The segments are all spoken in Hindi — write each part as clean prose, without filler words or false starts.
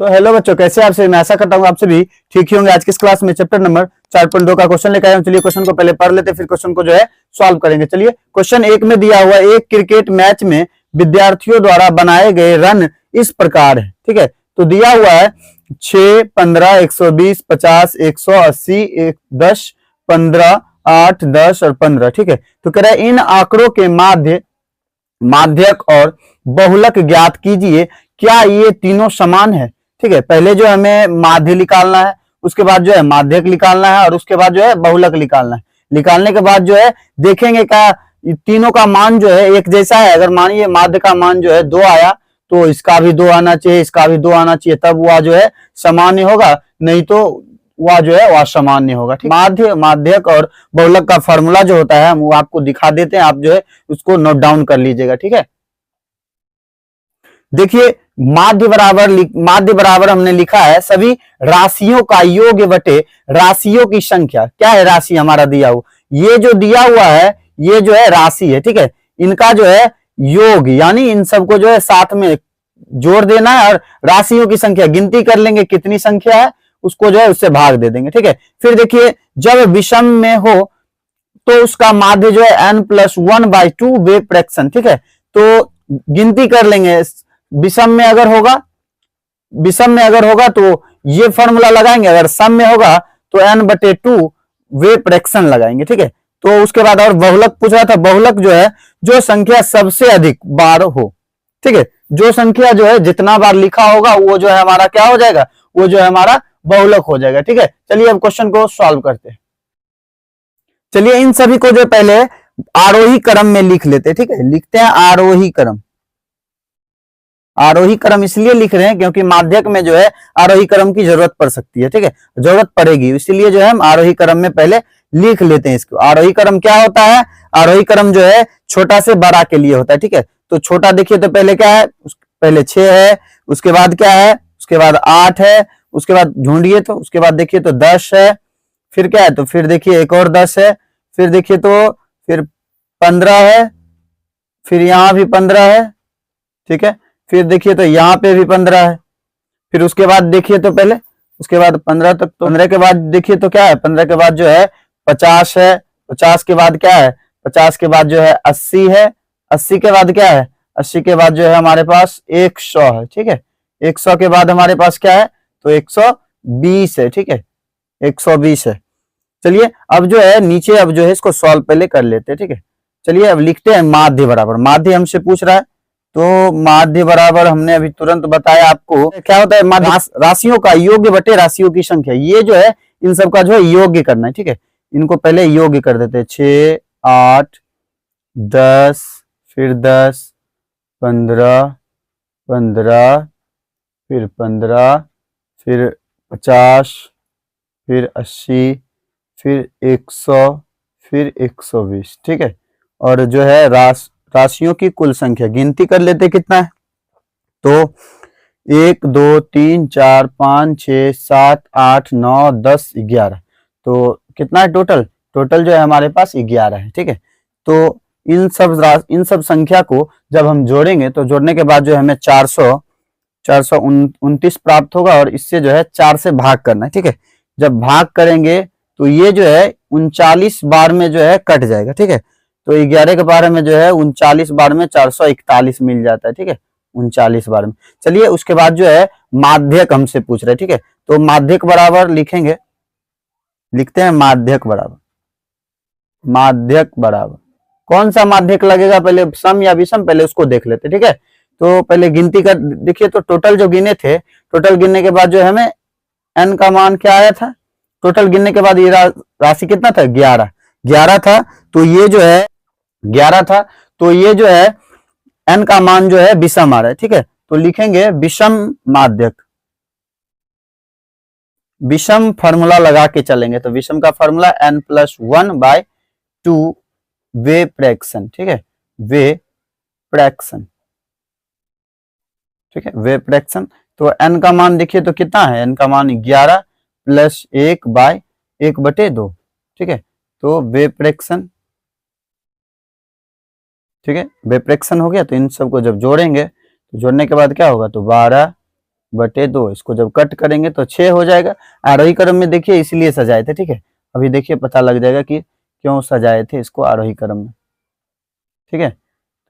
तो हेलो बच्चों, कैसे आप सभी? मैं आशा करता हूँ आप सभी ठीक ही होंगे। आज की इस क्लास में चैप्टर नंबर 4.2 का क्वेश्चन लेकर आए हैं। चलिए क्वेश्चन को पहले पढ़ लेते, फिर क्वेश्चन को जो है सॉल्व करेंगे। चलिए क्वेश्चन 1 में दिया हुआ एक क्रिकेट मैच में विद्यार्थियों द्वारा बनाए गए रन इस प्रकार है। ठीक है, तो दिया हुआ है 6, 15, 120, 50, 180, 10, 15, 8, 10 और 15। ठीक है, तो कह रहा है इन आंकड़ों के माध्यक और बहुलक ज्ञात कीजिए, क्या ये तीनों समान है? ठीक है, पहले जो हमें माध्य निकालना है, उसके बाद जो है माध्यक निकालना है और उसके बाद जो है बहुलक निकालना है। निकालने के बाद जो है देखेंगे क्या तीनों का मान जो है एक जैसा है। अगर मानिए माध्य का मान जो है 2 आया तो इसका भी 2 आना चाहिए, इसका भी 2 आना चाहिए, तब वह जो है सामान्य होगा, नहीं तो वह जो है वह सामान्य होगा। ठीक, माध्य, माध्यक और बहुलक का फॉर्मूला जो होता है वो आपको दिखा देते हैं, आप जो है उसको नोट डाउन कर लीजिएगा। ठीक है, देखिए माध्य बराबर हमने लिखा है सभी राशियों का योग बटे राशियों की संख्या। क्या है राशि हमारा दिया हुआ? ये जो दिया हुआ है ये जो है राशि है। ठीक है, इनका जो है योग, यानी इन सबको जो है साथ में जोड़ देना है और राशियों की संख्या गिनती कर लेंगे, कितनी संख्या है उसको जो है उससे भाग दे देंगे। ठीक है, फिर देखिए जब विषम में हो तो उसका माध्य जो है n+1/2 वे फ्रैक्शन। ठीक है, तो गिनती कर लेंगे। विषम में अगर होगा तो ये फॉर्मूला लगाएंगे, अगर सम में होगा तो n/2 वे फ्रैक्शन लगाएंगे। ठीक है, तो उसके बाद और बहुलक पूछ रहा था। बहुलक जो है जो संख्या सबसे अधिक बार हो। ठीक है, जो संख्या जो है जितना बार लिखा होगा वो जो है हमारा क्या हो जाएगा, वो जो है हमारा बहुलक हो जाएगा। ठीक है, चलिए अब क्वेश्चन को सॉल्व करते हैं। चलिए इन सभी को जो पहले आरोही क्रम में लिख लेते हैं। ठीक है, लिखते हैं आरोही क्रम। आरोही क्रम इसलिए लिख रहे हैं क्योंकि माध्यक में जो है आरोही क्रम की जरूरत पड़ सकती है। ठीक है, जरूरत पड़ेगी, इसलिए जो है हम आरोही क्रम में पहले लिख लेते हैं इसको। आरोही क्रम क्या होता है? आरोही क्रम जो है छोटा से बड़ा के लिए होता है। ठीक है, तो छोटा देखिए तो पहले क्या है, पहले 6 है, उसके बाद क्या है, उसके बाद 8 है, उसके बाद ढूंढिए तो उसके बाद देखिए तो 10 है, फिर क्या है तो फिर देखिए एक और 10 है, फिर देखिए तो फिर 15 है, फिर यहां भी 15 है। ठीक है, फिर देखिए तो यहाँ पे भी 15 है, फिर उसके बाद देखिए तो पहले उसके बाद 15 तक, तो 15 के बाद देखिए तो क्या है, 15 के बाद जो है 50 है, 50 के बाद क्या है, 50 के बाद जो है 80 है, 80 के बाद क्या है, 80 के बाद जो है हमारे पास 100 है। ठीक है, 100 के बाद हमारे पास क्या है तो 120 है। ठीक है, 120 है। चलिए अब जो है नीचे अब जो है इसको सॉल्व पहले कर लेते हैं। ठीक है, चलिए अब लिखते हैं माध्य बराबर। माध्य हमसे पूछ रहा है तो माध्य बराबर हमने अभी तुरंत बताया आपको क्या होता है। माध्य राशियों का योग बटे राशियों की संख्या। ये जो है इन सब का जो है योग्य करना है। ठीक है, इनको पहले योग्य कर देते हैं। 6, 8, 10, फिर 10, 15, 15, फिर 15, फिर 50, फिर 80, फिर 100, फिर 120। ठीक है, और जो है राशियों की कुल संख्या गिनती कर लेते कितना है, तो 1, 2, 3, 4, 5, 6, 7, 8, 9, 10, 11। तो कितना है टोटल? टोटल जो है हमारे पास 11 है। ठीक है, तो इन सब संख्या को जब हम जोड़ेंगे तो जोड़ने के बाद जो हमें 429 प्राप्त होगा और इससे जो है 4 से भाग करना है। ठीक है, जब भाग करेंगे तो ये जो है 39 बार में जो है कट जाएगा। ठीक है, तो 11 के बारे में जो है 39 बार में 441 मिल जाता है। ठीक है, 39 बार में। चलिए उसके बाद जो है माध्यक हमसे पूछ रहे हैं। ठीक है, तो माध्यक बराबर लिखेंगे, लिखते हैं माध्यक बराबर। माध्यक बराबर कौन सा माध्यक लगेगा, पहले सम या विषम, पहले उसको देख लेते। ठीक है, तो पहले गिनती कर देखिए तो टोटल जो गिने थे, टोटल गिनने के बाद जो है हमें n का मान क्या आया था, टोटल गिनने के बाद ये राशि कितना था, 11 था। तो ये जो है 11 था, तो ये जो है n का मान जो है विषम आ रहा है। ठीक है, तो लिखेंगे विषम माध्यक। विषम फॉर्मूला लगा के चलेंगे तो विषम का फॉर्मूला n+1/2 वे फ्रैक्शन। ठीक है, वे फ्रैक्शन। ठीक है, वे फ्रैक्शन। तो n का मान देखिए तो कितना है, n का मान 11 + 1/1/2। ठीक है, तो वे फ्रैक्शन। ठीक है, वे फ्रैक्शन हो गया। तो इन सबको जब जोड़ेंगे तो जोड़ने के बाद क्या होगा तो 12 बटे 2, इसको जब कट करेंगे तो 6 हो जाएगा। आरोही क्रम में देखिए इसलिए सजाए थे, ठीक है। अभी देखिए पता लग जाएगा कि क्यों सजाए थे इसको आरोही क्रम में, ठीक है।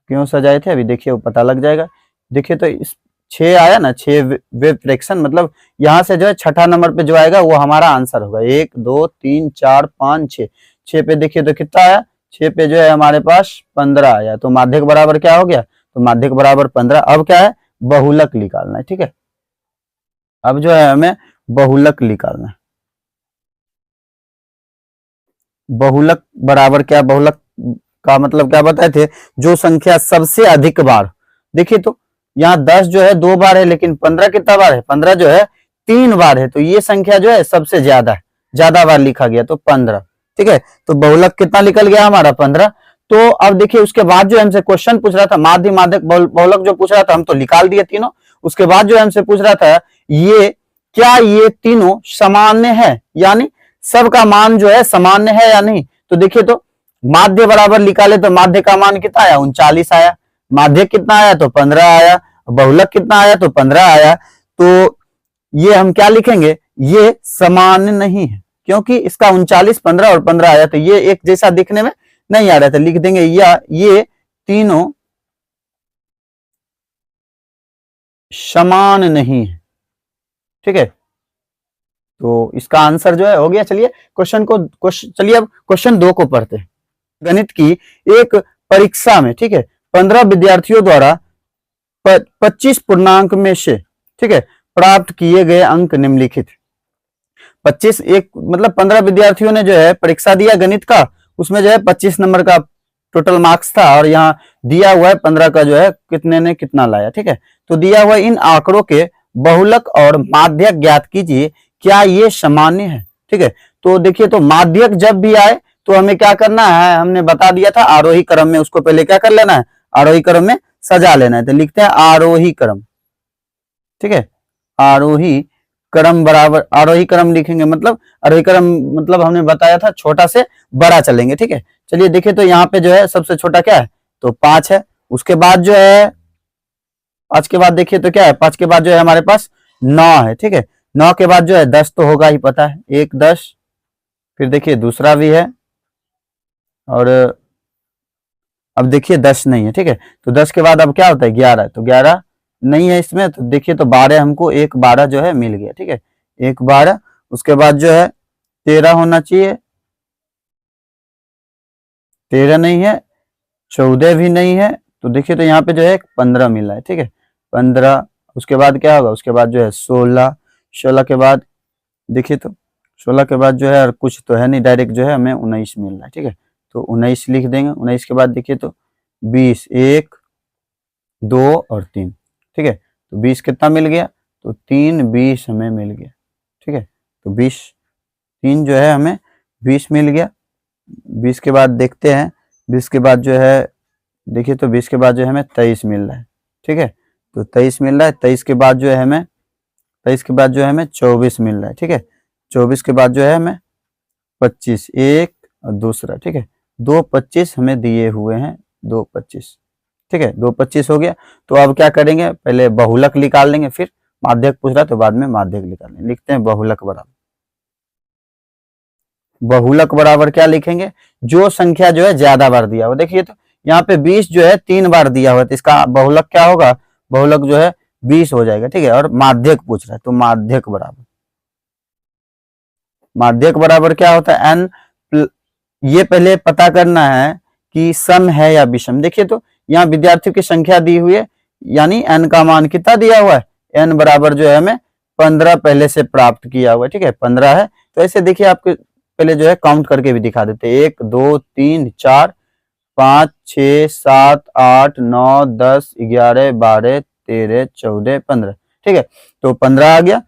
क्यों सजाए थे अभी देखिए वो पता लग जाएगा। देखिए तो इस 6 आया ना, 6 वेव फ्रैक्शन, मतलब यहाँ से जो है छठा नंबर पे जो आएगा वो हमारा आंसर होगा। 1 2 3 4 5 6, 6 पे देखिए तो कितना आया, 6 पे जो है हमारे पास 15 आया। तो माध्यक बराबर क्या हो गया, तो माध्यक बराबर 15। अब क्या है, बहुलक निकालना है, ठीक है। अब जो है हमें बहुलक निकालना है। बहुलक बराबर क्या, बहुलक का मतलब क्या बताए थे, जो संख्या सबसे अधिक बार, देखिए तो यहाँ 10 जो है 2 बार है, लेकिन 15 कितना बार है, 15 जो है 3 बार है। तो ये संख्या जो है सबसे ज्यादा है, ज्यादा बार लिखा गया तो 15, ठीक है। तो बहुलक कितना निकल गया हमारा 15। तो अब देखिए उसके बाद जो हमसे क्वेश्चन पूछ रहा था माध्य माध्यक बहुलक जो पूछ रहा था, हम तो निकाल दिए तीनों। उसके बाद जो हमसे पूछ रहा था ये क्या ये तीनों सामान्य है, यानी सबका मान जो है सामान्य है या नहीं। तो देखिए तो माध्य बराबर निकाले तो माध्य का मान कितना आया, 39 आया। माध्य कितना आया, तो 15 आया। बहुलक कितना आया, तो 15 आया। तो ये हम क्या लिखेंगे, ये समान नहीं है, क्योंकि इसका 39 15 और 15 आया, तो ये एक जैसा दिखने में नहीं आ रहा था। लिख देंगे या ये तीनों समान नहीं है, ठीक है। तो इसका आंसर जो है हो गया। चलिए क्वेश्चन को चलिए अब क्वेश्चन 2 को पढ़ते हैं। गणित की एक परीक्षा में, ठीक है, 15 विद्यार्थियों द्वारा 25 पूर्णांक में से, ठीक है, प्राप्त किए गए अंक निम्नलिखित। 25 एक मतलब 15 विद्यार्थियों ने जो है परीक्षा दिया गणित का, उसमें जो है 25 नंबर का टोटल मार्क्स था, और यहाँ दिया हुआ है 15 का जो है कितने ने कितना लाया, ठीक है। तो दिया हुआ इन आंकड़ों के बहुलक और माध्यक ज्ञात कीजिए, क्या ये सामान्य है, ठीक है। तो देखिए तो माध्यक जब भी आए तो हमें क्या करना है, हमने बता दिया था आरोही क्रम में उसको पहले क्या कर लेना है, आरोही क्रम में सजा लेना है। तो लिखते हैं आरोही क्रम, ठीक है। आरोही क्रम बराबर, आरोही क्रम लिखेंगे मतलब आरोही क्रम मतलब हमने बताया था छोटा से बड़ा चलेंगे, ठीक है। चलिए देखिए तो यहाँ पे जो है सबसे छोटा क्या है, तो 5 है। उसके बाद जो है 5 के बाद देखिए तो क्या है, 5 के बाद जो है हमारे पास 9 है, ठीक है। 9 के बाद जो है 10 तो होगा ही, पता है, 1 10। फिर देखिए दूसरा भी है, और अब देखिए 10 नहीं है, ठीक है। तो 10 के बाद अब क्या होता है, 11। तो 11 नहीं है इसमें, तो देखिए तो 12 हमको, एक 12 जो है मिल गया, ठीक है, एक 12। उसके बाद जो है 13 होना चाहिए, 13 नहीं है, 14 भी नहीं है। तो देखिए तो यहाँ पे जो है 15 मिल रहा है, ठीक है, 15। उसके बाद क्या होगा, उसके बाद जो है 16, 16 के बाद देखिए तो 16 के बाद जो है और कुछ तो है नहीं, डायरेक्ट जो है हमें 19 मिल रहा है, ठीक है। तो 19 लिख देंगे। 19 के बाद देखिए तो 20, 1 2 और 3, ठीक है। तो 20 कितना मिल गया, तो 3 20 हमें मिल गया, ठीक है। तो 20 3 जो है हमें 20 मिल गया। 20 के बाद देखते हैं, 20 के बाद जो है देखिए तो 20 के बाद जो है हमें 23 मिल रहा है, ठीक है। तो 23 मिल रहा है। 23 के बाद जो है हमें 23 के बाद जो है हमें 24 मिल रहा है, ठीक है। 24 के बाद जो है हमें 25, एक और दूसरा, ठीक है। 2 25 हमें दिए हुए हैं, 2 25, ठीक है। 2 25 हो गया। तो अब क्या करेंगे, पहले बहुलक निकाल लेंगे, फिर माध्यक पूछ रहा तो बाद में माध्यक निकाल लेंगे। लिखते हैं बहुलक बराबर, बहुलक बराबर क्या लिखेंगे, जो संख्या जो है ज्यादा बार दिया हुआ। देखिए तो यहाँ पे 20 जो है 3 बार दिया हुआ, तो इसका बहुलक क्या होगा, बहुलक जो है 20 हो जाएगा, ठीक है। और माध्यक पूछ रहा है तो माध्यक बराबर, माध्यक बराबर क्या होता है, एन। ये पहले पता करना है कि सम है या विषम। देखिए तो यहाँ विद्यार्थियों की संख्या दी हुई है, यानी एन का मान कितना दिया हुआ है, एन बराबर जो है हमें 15 पहले से प्राप्त किया हुआ है, ठीक है, 15 है। तो ऐसे देखिए आपके पहले जो है काउंट करके भी दिखा देते हैं, 1 2 3 4 5 6 7 8 9 10 11 12 13 14 15, ठीक है। तो 15 आ गया।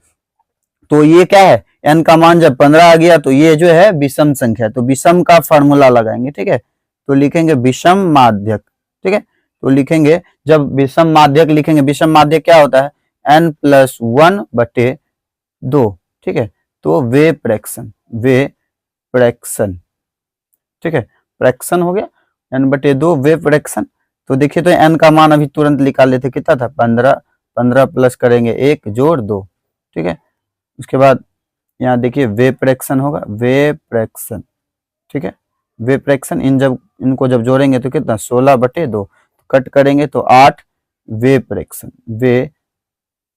तो ये क्या है, एन का मान जब 15 आ गया तो ये जो है विषम संख्या, तो विषम का फॉर्मूला लगाएंगे, ठीक है। तो लिखेंगे विषम माध्यक, ठीक है। तो लिखेंगे जब विषम माध्यक लिखेंगे, विषम माध्यक क्या होता है, n प्लस 1 बटे 2, ठीक है। तो वे फ्रैक्शन, वे फ्रैक्शन, ठीक है, फ्रैक्शन हो गया, n बटे 2 वे फ्रैक्शन। तो देखिए तो n का मान अभी तुरंत निकाल लेते, कितना था 15, 15 प्लस करेंगे 1 जोड़ 2, ठीक है। उसके बाद यहाँ देखिए वेव फ्रैक्शन होगा, वेव फ्रैक्शन, ठीक है। वेव फ्रैक्शन इनको जब जोड़ेंगे तो कितना 16/2, कट करेंगे तो 8 वेव फ्रैक्शन, वेव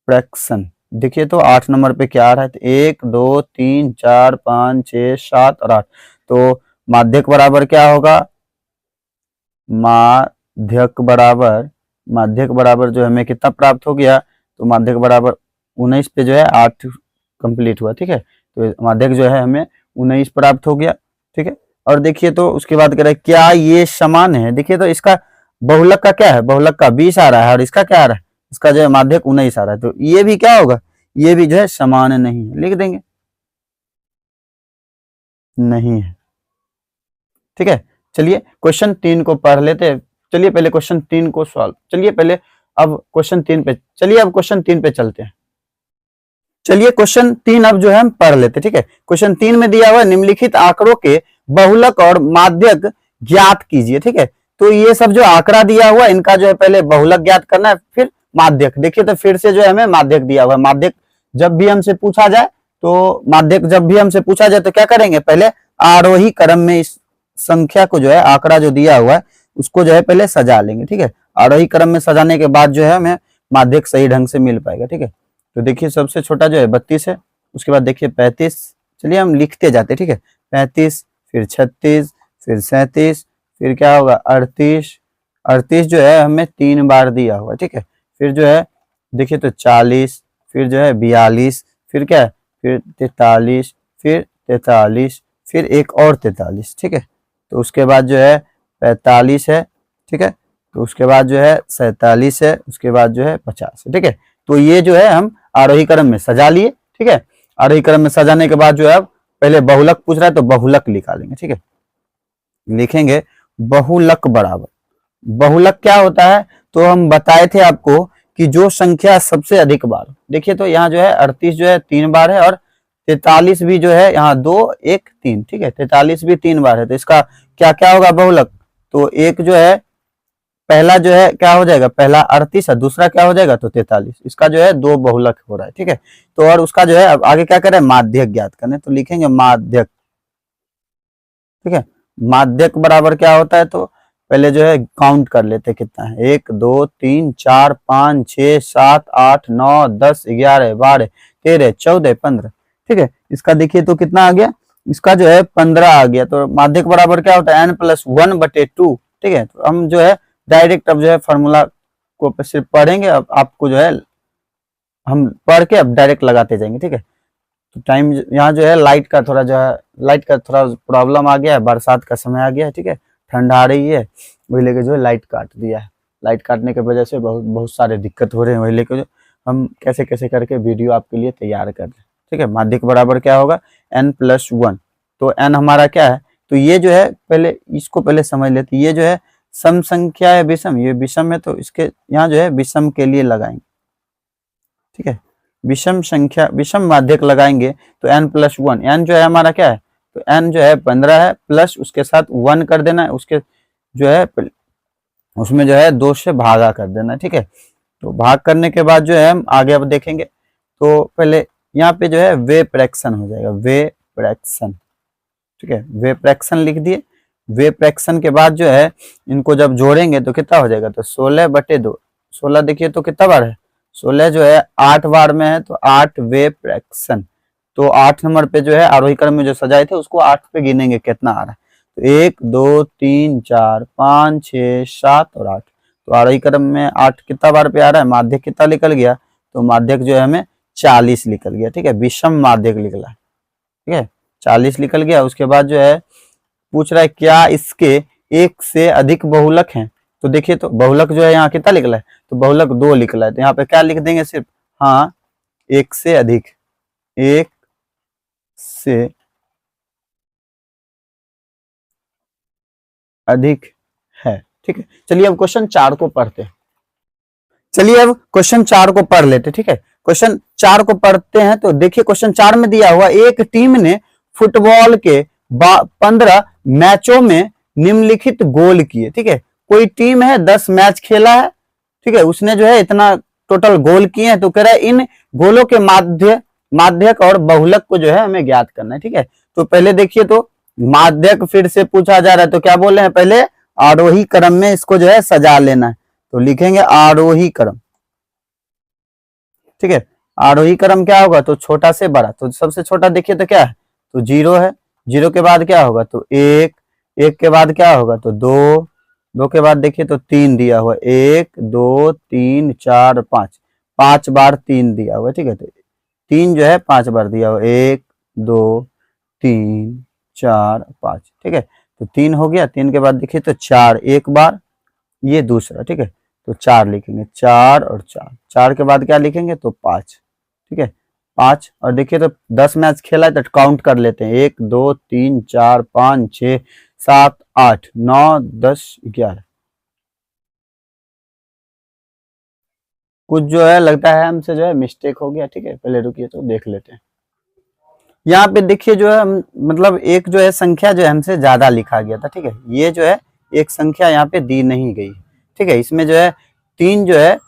फ्रैक्शन। देखिए तो 8 नंबर पे क्या आ रहा है, तो 1 2 3 4 5 6 7 और 8। तो माध्यक बराबर क्या होगा, माध्यक बराबर जो हमें कितना प्राप्त हो गया, तो माध्यक बराबर 19 पे जो है 8 कंप्लीट हुआ, ठीक है। तो माध्यक जो है हमें 19 प्राप्त हो गया, ठीक है। और देखिए तो उसके बाद कह रहा है क्या ये समान है, देखिए तो इसका बहुलक का क्या है, बहुलक का 20 आ रहा है और इसका क्या आ रहा है, इसका जो है माध्यक 19 आ रहा है, तो ये भी क्या होगा, ये भी जो है समान नहीं है, लिख देंगे नहीं है, ठीक है। चलिए क्वेश्चन 3 को पढ़ लेते हैं। चलिए पहले क्वेश्चन 3 को सॉल्व, चलिए पहले अब क्वेश्चन 3 पे, चलिए अब क्वेश्चन 3 पे चलते हैं। चलिए क्वेश्चन 3 अब जो है हम पढ़ लेते हैं, ठीक है। क्वेश्चन 3 में दिया हुआ निम्नलिखित आंकड़ों के बहुलक और माध्यक ज्ञात कीजिए, ठीक है। तो ये सब जो आंकड़ा दिया हुआ इनका जो है पहले बहुलक ज्ञात करना है, फिर माध्यक। देखिए तो फिर से जो है हमें माध्यक दिया हुआ है, माध्यक जब भी हमसे पूछा जाए तो माध्यक जब भी हमसे पूछा जाए तो क्या करेंगे, पहले आरोही क्रम में इस संख्या को जो है आंकड़ा जो दिया हुआ है उसको जो है पहले सजा लेंगे, ठीक है। आरोही क्रम में सजाने के बाद जो है हमें माध्यक सही ढंग से मिल पाएगा, ठीक है। तो देखिए सबसे छोटा जो है 32 है, उसके बाद देखिए 35, चलिए हम लिखते जाते, ठीक है। 35, फिर 36, फिर 37, फिर क्या होगा 38, 38 जो है हमें 3 बार दिया हुआ, ठीक है। फिर जो है देखिए तो 40, फिर जो है 42, फिर क्या है, फिर 43, फिर 43, फिर एक और 43, ठीक है। तो उसके बाद जो है 45 है, ठीक है। तो उसके बाद जो है 47 है, उसके बाद जो है 50 है, ठीक है। तो ये जो है हम आरोही क्रम में सजा लिए, ठीक है। आरोही क्रम में सजाने के बाद जो है अब पहले बहुलक पूछ रहा है तो बहुलक निकालेंगे, ठीक है। लिखेंगे बहुलक बराबर, बहुलक क्या होता है, तो हम बताए थे आपको कि जो संख्या सबसे अधिक बार, देखिए तो यहाँ जो है 38 जो है 3 बार है और 43 भी जो है यहाँ 2 1 3, ठीक है। 43 भी 3 बार है, तो इसका क्या क्या होगा बहुलक, तो एक जो है पहला जो है क्या हो जाएगा, पहला 38 है, दूसरा क्या हो जाएगा तो 43, इसका जो है 2 बहुलक हो रहा है, ठीक है। तो और उसका जो है अब आगे क्या करें, माध्यक ज्ञात करने, तो लिखेंगे माध्यक, ठीक है। माध्यक बराबर क्या होता है, तो पहले जो है काउंट कर लेते कितना है, 1 2 3 4 5 6 7 8 9 10 11 12 13 14 15, ठीक है। इसका देखिए तो कितना आ गया, इसका जो है 15 आ गया। तो माध्यक बराबर क्या होता है n+1/2, ठीक है। तो हम जो है डायरेक्ट अब जो है फॉर्मूला को सिर्फ पढ़ेंगे, अब आपको जो है हम पढ़ के अब डायरेक्ट लगाते जाएंगे, ठीक है। तो टाइम यहाँ जो है लाइट का थोड़ा जो है, लाइट का थोड़ा प्रॉब्लम आ गया है, बरसात का समय आ गया है, ठीक है। ठंड आ रही है, वही लेके जो है लाइट काट दिया है। लाइट काटने की वजह से बहुत बहुत सारे दिक्कत हो रहे हैं, वही लेके जो हम कैसे कैसे करके वीडियो आपके लिए तैयार कर रहे हैं, ठीक है। माध्यक बराबर क्या होगा n+1, तो n हमारा क्या है, तो ये जो है पहले इसको पहले समझ लेते, ये जो है सम संख्या है विषम, ये विषम है तो इसके यहाँ जो है विषम के लिए लगाएंगे, ठीक है। विषम संख्या विषम माध्यक लगाएंगे तो n+1, n जो है हमारा क्या है, तो n जो है 15 है, प्लस उसके साथ 1 कर देना है, उसके जो है उसमें जो है 2 से भागा कर देना है, ठीक है। तो भाग करने के बाद जो है हम आगे अब देखेंगे, तो पहले यहाँ पे जो है वे फ्रैक्शन हो जाएगा, वे फ्रैक्शन, ठीक है। वे फ्रैक्शन लिख दिए, वे फ्रैक्शन के बाद जो है इनको जब जोड़ेंगे तो कितना हो जाएगा, तो 16/2, 16 देखिए तो कितना बार है, 16 जो है 8 बार में है, तो 8 वे फ्रैक्शन। तो 8 नंबर पे जो है आरोही क्रम में जो सजाए थे उसको 8 पे गिनेंगे कितना आ रहा है, तो 1 2 3 4 5 6 7 और 8। तो आरोही क्रम में 8 कितना बार पे आ रहा है, माध्यक कितना निकल गया, तो माध्यक जो है हमें 40 निकल गया, ठीक है। विषम माध्यक निकला, ठीक है, 40 निकल गया। उसके बाद जो है पूछ रहा है क्या इसके एक से अधिक बहुलक हैं, तो देखिए तो बहुलक जो है यहाँ कितना निकला है, तो बहुलक 2 निकला है, तो यहाँ पे क्या लिख देंगे सिर्फ, हाँ एक से अधिक, एक से अधिक है, ठीक है। चलिए अब क्वेश्चन 4 को पढ़ते हैं, चलिए अब क्वेश्चन 4 को पढ़ लेते, ठीक है। क्वेश्चन 4 को पढ़ते हैं, तो देखिए क्वेश्चन 4 में दिया हुआ एक टीम ने फुटबॉल के 15 मैचों में निम्नलिखित गोल किए, ठीक है। कोई टीम है 10 मैच खेला है, ठीक है, उसने जो है इतना टोटल गोल किए हैं, तो कह रहा है इन गोलों के माध्यक और बहुलक को जो है हमें ज्ञात करना है। ठीक है, तो पहले देखिए, तो माध्यक फिर से पूछा जा रहा है, तो क्या बोल रहे हैं, पहले आरोही क्रम में इसको जो है सजा लेना है। तो लिखेंगे आरोही क्रम। ठीक है, आरोही क्रम क्या होगा, तो छोटा से बड़ा। तो सबसे छोटा देखिए तो क्या है, तो 0 है। 0 के बाद क्या होगा, तो 1। 1 के बाद क्या होगा, तो 2। 2 के बाद देखिए तो 3 दिया हुआ, 1 2 3 4 5, 5 बार 3 दिया हुआ। ठीक है, तो 3 जो है 5 बार दिया हुआ, 1 2 3 4 5। ठीक है, तो 3 हो गया। 3 के बाद देखिए तो 4 एक बार, ये दूसरा। ठीक है, तो 4 लिखेंगे, 4 और 4। 4 के बाद क्या लिखेंगे, तो 5। ठीक है, 5। और देखिए तो 10 मैच खेला है, तो काउंट कर लेते हैं, 1 2 3 4 5 6 7 8 9 10 11। कुछ जो है लगता है हमसे जो है मिस्टेक हो गया। ठीक है, पहले रुकिए तो देख लेते हैं। यहाँ पे देखिए जो है मतलब एक जो है संख्या जो है हमसे ज्यादा लिखा गया था। ठीक है, ये जो है एक संख्या यहाँ पे दी नहीं गई। ठीक है, इसमें जो है 3 जो है,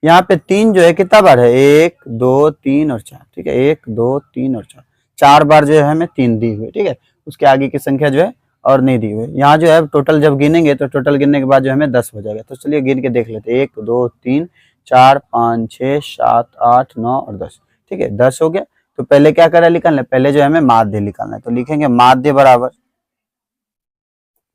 यहाँ पे 3 जो है कितना बार है, 1 2 3 और 4। ठीक है, 1 2 3 और 4, 4 बार जो है हमें 3 दी हुई। ठीक है, उसके आगे की संख्या जो है और नहीं दी हुई। यहाँ जो है टोटल जब गिनेंगे तो टोटल गिनने के बाद जो हमें 10 हो जाएगा। तो चलिए गिन के देख लेते हैं, 1 2 3 4 5 6 7 8 9 और 10। ठीक है, 10 हो गया। तो पहले क्या करें, निकालना है, पहले जो है हमें माध्य निकालना है। तो लिखेंगे माध्य बराबर,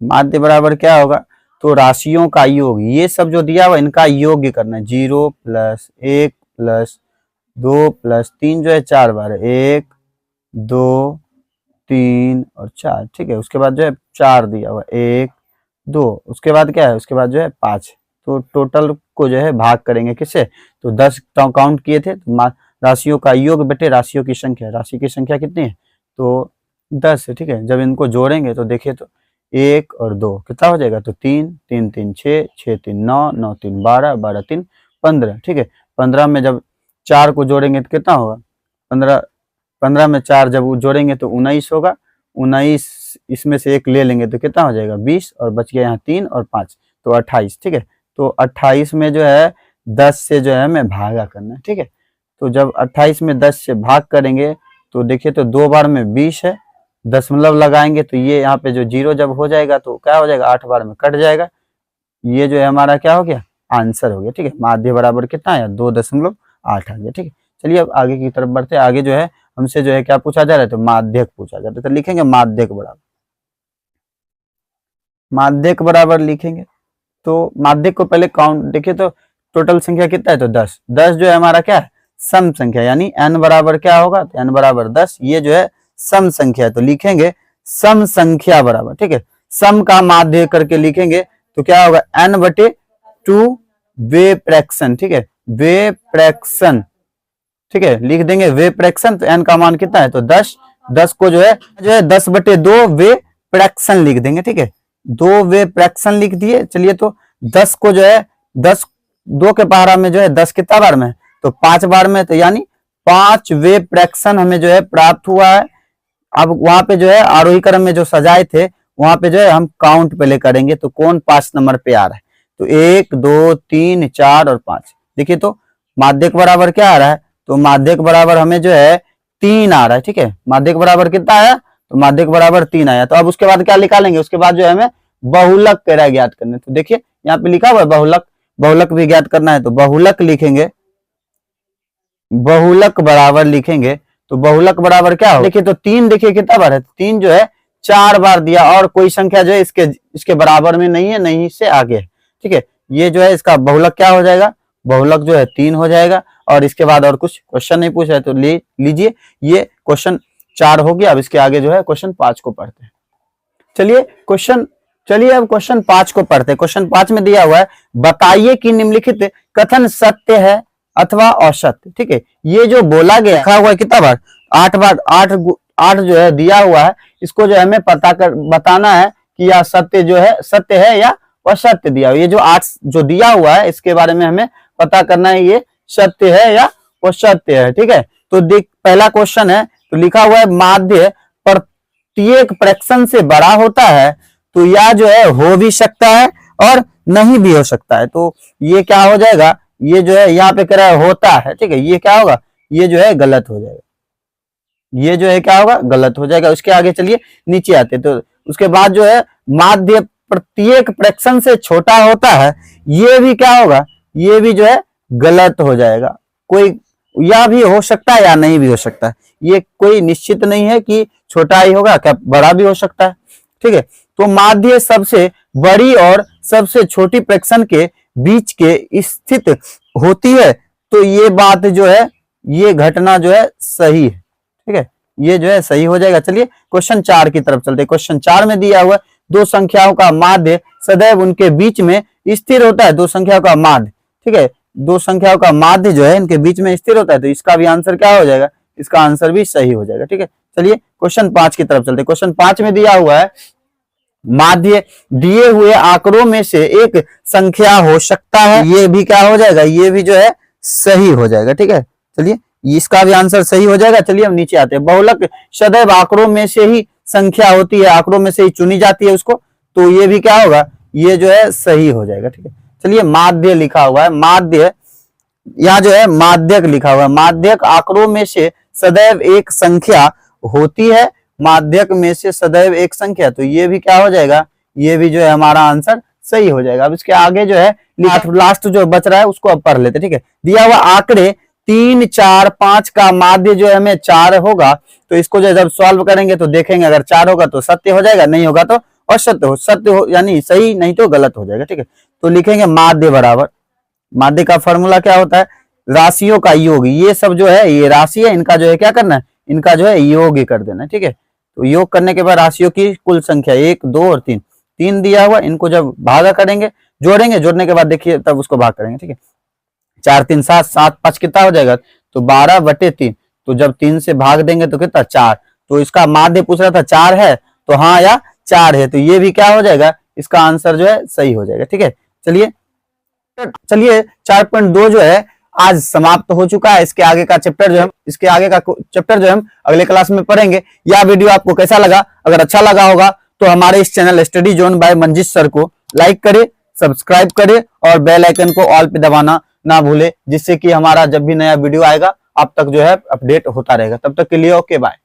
माध्य बराबर क्या होगा, तो राशियों का योग, ये सब जो दिया हुआ इनका योग करना है। 0 प्लस 1 प्लस 2 प्लस 3 जो है 4 बार है, 1 2 3 और 4। ठीक है, उसके बाद जो है 4 दिया हुआ, 1 2, उसके बाद क्या है, उसके बाद जो है 5। तो टोटल को जो है भाग करेंगे किससे, तो 10 काउंट किए थे, तो राशियों का योग बटे राशियों की संख्या, राशि की संख्या कितनी है, तो 10 है। ठीक है, जब इनको जोड़ेंगे तो देखिए तो 1 और 2 कितना हो जाएगा, तो 3 3 3 6 6 3 9 9 3 12 12 3 15। ठीक है, 15 में जब 4 को जोड़ेंगे तो कितना होगा, 15। 15 में 4 जब जोड़ेंगे तो 19 होगा। 19 इसमें से 1 ले लेंगे तो कितना हो जाएगा, 20, और बच गया यहाँ 3 और 5, तो 28। ठीक है, तो 28 में जो है 10 से जो है हमें भागा करना है। ठीक है, तो जब 28 में 10 से भाग करेंगे तो देखिए तो 2 बार में 20 है, दशमलव लगाएंगे तो ये यहाँ पे जो 0 जब हो जाएगा तो क्या हो जाएगा, 8 बार में कट जाएगा। ये जो है हमारा क्या हो गया, आंसर हो गया। ठीक है, माध्य बराबर कितना है, 2.8 आ गया। ठीक है, चलिए अब आगे की तरफ बढ़ते हैं। आगे जो है हमसे जो है क्या पूछा जा रहा है, तो माध्यक पूछा जा रहा है। तो लिखेंगे माध्यक बराबर, माध्यक बराबर लिखेंगे। तो माध्यक को पहले काउंट देखिए तो टोटल संख्या कितना है, तो 10। 10 जो है हमारा क्या है, सम संख्या, यानी n बराबर क्या होगा, तो n बराबर 10। ये जो है सम संख्या है, तो लिखेंगे सम संख्या बराबर। ठीक है, सम का माध्य करके लिखेंगे तो क्या होगा, n बटे 2 वे फ्रैक्शन। ठीक है, वे फ्रैक्शन। ठीक है, लिख देंगे वे फ्रैक्शन। तो n का मान कितना है, तो 10। 10 को जो है 10 बटे 2 वे फ्रैक्शन लिख देंगे। ठीक है, 2 वे फ्रैक्शन लिख दिए। चलिए तो 10 को जो है 10 2 के पहाड़ा में जो है 10 कितना बार में है, तो 5 बार में, तो यानी 5 वे फ्रैक्शन हमें जो है प्राप्त हुआ है। अब वहां पे जो है आरोही क्रम में जो सजाए थे वहां पे जो है हम काउंट पहले करेंगे, तो कौन 5 नंबर पे आ रहा है, तो 1 2 3 4 और 5। देखिए तो माध्यक बराबर क्या आ रहा है, तो माध्यक बराबर हमें जो है 3 आ रहा है। ठीक है, माध्यक बराबर कितना आया, तो माध्यक बराबर 3 आया। तो अब उसके बाद क्या निकालेंगे, उसके बाद जो है हमें बहुलक कह ज्ञात करने। तो देखिए यहाँ पे लिखा हुआ है बहुलक, बहुलक भी ज्ञात करना है। तो बहुलक लिखेंगे, बहुलक बराबर लिखेंगे। तो बहुलक बराबर क्या हो, देखिए तो 3 देखिए कितना बार है, 3 जो है 4 बार दिया, और कोई संख्या जो है इसके बराबर में नहीं है, नहीं से आगे है। ठीक है, ये जो है इसका बहुलक क्या हो जाएगा, बहुलक जो है 3 हो जाएगा। और इसके बाद और कुछ क्वेश्चन नहीं पूछा है, तो लीजिए ये क्वेश्चन 4 हो गया। अब इसके आगे जो है क्वेश्चन 5 को पढ़ते हैं। चलिए अब क्वेश्चन 5 को पढ़ते हैं। क्वेश्चन 5 में दिया हुआ है, बताइए कि निम्नलिखित कथन सत्य है अथवा असत्य। ठीक है, ये जो बोला गया लिखा हुआ है कितना बार, 8 बार। 8 जो है दिया हुआ है, इसको जो है हमें बताना है कि यह सत्य जो है सत्य है या असत्य दिया हुआ। ये जो 8 जो दिया हुआ है इसके बारे में हमें पता करना है, ये सत्य है या असत्य है। ठीक है, तो देख पहला क्वेश्चन है, तो लिखा हुआ है माध्य प्रत्येक फ्रैक्शन से बड़ा होता है, तो यह जो है हो भी सकता है और नहीं भी हो सकता है। तो ये क्या हो जाएगा, ये जो है यहाँ पे कह रहा है होता है, ठीक है, ये क्या होगा, ये जो है गलत हो जाएगा, ये जो है क्या होगा, गलत हो जाएगा। उसके आगे चलिए नीचे आते, तो उसके बाद जो है माध्य प्रत्येक फ्रैक्शन से छोटा होता है, ये भी क्या होगा, ये भी जो है गलत हो जाएगा। कोई या भी हो सकता है या नहीं भी हो सकता है, ये कोई निश्चित नहीं है कि छोटा ही होगा, क्या बड़ा भी हो सकता है, ठीक है। तो माध्य सबसे बड़ी और सबसे छोटी फ्रैक्शन के बीच के स्थित होती है, तो ये बात जो है, ये घटना जो है सही है, ठीक है, ये जो है सही हो जाएगा। चलिए क्वेश्चन 4 की तरफ चलते हैं। क्वेश्चन 4 में दिया हुआ दो संख्याओं का माध्य सदैव उनके बीच में स्थिर होता है, दो संख्याओं का माध्य, ठीक है, दो संख्याओं का माध्य जो है इनके बीच में स्थिर होता है, तो इसका भी आंसर क्या हो जाएगा, इसका आंसर भी सही हो जाएगा, ठीक है। चलिए क्वेश्चन 5 की तरफ चलते हैं। क्वेश्चन 5 में दिया हुआ है माध्य दिए हुए आंकड़ों में से एक संख्या हो सकता है, ये भी क्या हो जाएगा, ये भी जो है सही हो जाएगा, ठीक है। चलिए इसका भी आंसर सही हो जाएगा। चलिए हम नीचे आते हैं। बहुलक सदैव आंकड़ों में से ही संख्या होती है, आंकड़ों में से ही चुनी जाती है उसको, तो ये भी क्या होगा, ये जो है सही हो जाएगा, ठीक है। चलिए माध्य लिखा हुआ है, माध्य यहाँ जो है माध्यक लिखा हुआ है, माध्यक आंकड़ों में से सदैव एक संख्या होती है, माध्यक में से सदैव एक संख्या, तो ये भी क्या हो जाएगा, ये भी जो है हमारा आंसर सही हो जाएगा। अब इसके आगे जो है लास्ट जो बच रहा है उसको अब पढ़ लेते, ठीक है। दिया हुआ आंकड़े 3, 4, 5 का माध्य जो है हमें 4 होगा, तो इसको जो जब सॉल्व करेंगे तो देखेंगे अगर 4 होगा तो सत्य हो जाएगा, नहीं होगा तो असत्य हो, सत्य हो यानी सही, नहीं तो गलत हो जाएगा, ठीक है। तो लिखेंगे माध्य बराबर, माध्य का फॉर्मूला क्या होता है, राशियों का योग, ये सब जो है ये राशि है, इनका जो है क्या करना है, इनका जो है योग कर देना है, ठीक है। तो योग करने के बाद राशियों की कुल संख्या 1, 2 और 3, 3 दिया हुआ, इनको जब भागा करेंगे, जोड़ेंगे, जोड़ने के बाद देखिए तब उसको भाग करेंगे, ठीक है। 4, 3, 7, 7, 5 कितना हो जाएगा, तो 12/3, तो जब 3 से भाग देंगे तो कितना 4, तो इसका माध्य पूछ रहा था 4 है, तो हाँ या 4 है, तो ये भी क्या हो जाएगा, इसका आंसर जो है सही हो जाएगा, ठीक है। चलिए 4.2 जो है आज समाप्त हो चुका है। इसके आगे का चैप्टर जो हम अगले क्लास में पढ़ेंगे। यह वीडियो आपको कैसा लगा, अगर अच्छा लगा होगा तो हमारे इस channel study zone by Manjish sir को लाइक करे, सब्सक्राइब करे और बेल आइकन को ऑल पे दबाना ना भूले, जिससे कि हमारा जब भी नया वीडियो आएगा आप तक जो है अपडेट होता रहेगा। तब तक के लिए ओके बाय।